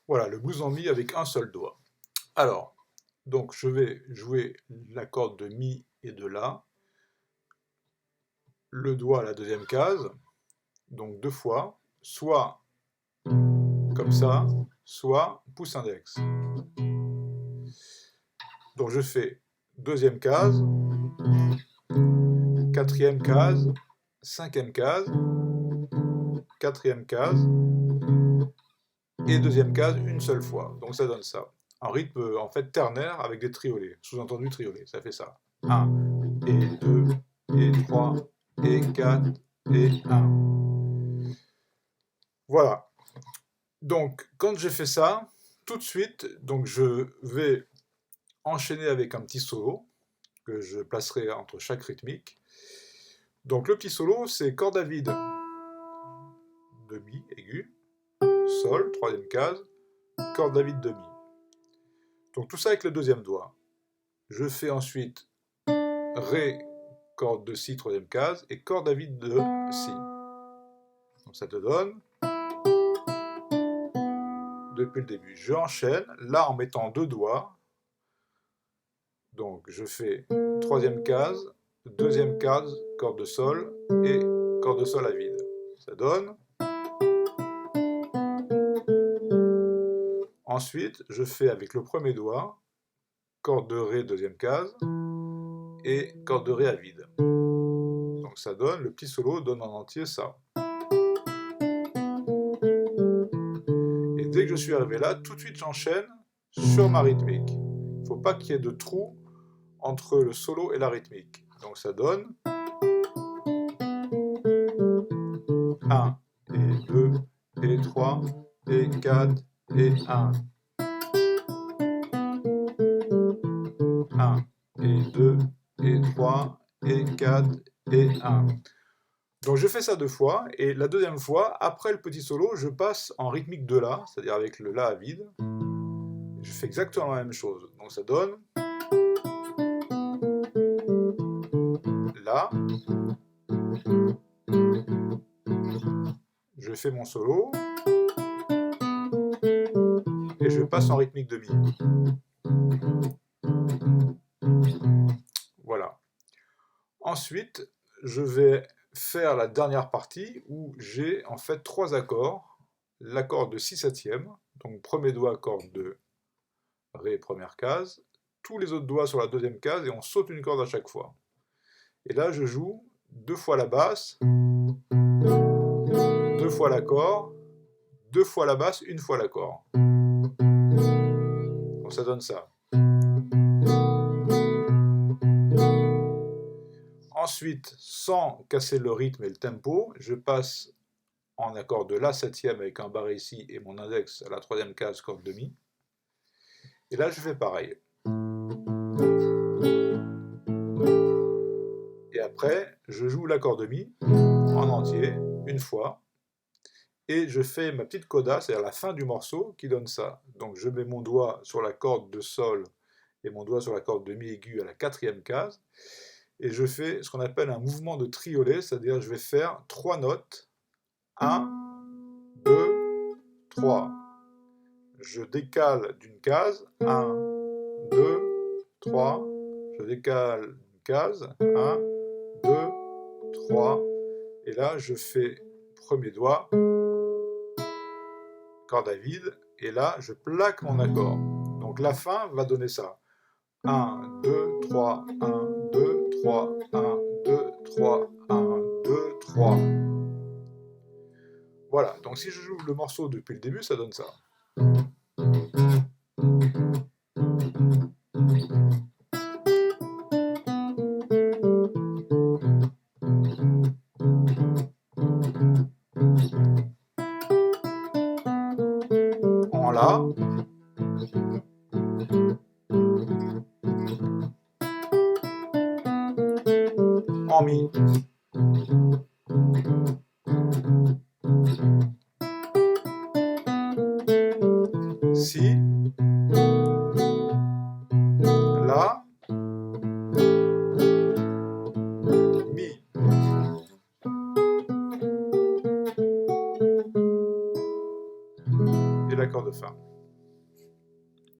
Voilà, le blues en mi avec un seul doigt. Alors, donc je vais jouer l'accord de mi et de la, le doigt à la deuxième case, donc deux fois, soit comme ça, soit pouce index. Donc je fais deuxième case, quatrième case, cinquième case, quatrième case, et deuxième case une seule fois. Donc ça donne ça. Un rythme en fait ternaire avec des triolets, sous-entendu triolets, ça fait ça. 1, et 2, et 3, et 4, et 1. Voilà. Donc quand j'ai fait ça, tout de suite, donc je vais enchaîner avec un petit solo que je placerai entre chaque rythmique. Donc le petit solo, c'est corde à vide de mi aigu, sol, troisième case, corde à vide de mi. Donc tout ça avec le deuxième doigt. Je fais ensuite Ré, corde de Si, troisième case, et corde à vide de Si. Donc ça te donne, depuis le début, je enchaîne, là en mettant deux doigts. Donc je fais troisième case, deuxième case, corde de Sol, et corde de Sol à vide. Ça donne. Ensuite, je fais avec le premier doigt, corde de Ré, deuxième case, et corde de Ré à vide. Donc ça donne, le petit solo donne en entier ça. Et dès que je suis arrivé là, tout de suite j'enchaîne sur ma rythmique. Il ne faut pas qu'il y ait de trou entre le solo et la rythmique. Donc ça donne 1, et 2, et 3, et 4, et 1. 1, et 2, et 3, et 4, et 1. Donc je fais ça deux fois, et la deuxième fois, après le petit solo, je passe en rythmique de La, c'est-à-dire avec le La à vide. Je fais exactement la même chose. Donc ça donne La. Je fais mon solo, et je passe en rythmique de Mi. Voilà. Ensuite, je vais faire la dernière partie où j'ai en fait trois accords. L'accord de Si septième, donc premier doigt corde de Ré première case, tous les autres doigts sur la deuxième case et on saute une corde à chaque fois. Et là je joue deux fois la basse, deux fois l'accord, deux fois la basse, une fois l'accord. Donc ça donne ça. Ensuite, sans casser le rythme et le tempo, je passe en accord de La septième avec un barré ici et mon index à la troisième case corde de Mi. Et là je fais pareil. Et après, je joue l'accord de Mi en entier, une fois, et je fais ma petite coda, c'est-à-dire la fin du morceau, qui donne ça. Donc je mets mon doigt sur la corde de Sol et mon doigt sur la corde de Mi aigu à la quatrième case, et je fais ce qu'on appelle un mouvement de triolet, c'est-à-dire je vais faire trois notes, 1, 2, 3. Je décale d'une case, 1, 2, 3, je décale une case, 1, 2, 3, et là je fais premier doigt, corde à vide, et là je plaque mon accord. Donc la fin va donner ça. 1, 2, 3, 1, 2, 3, 1, 2, 3, 1, 2, 3. Voilà, donc si je joue le morceau depuis le début, ça donne ça. En La, en Mi. Si, La, Mi. Et l'accord de fin.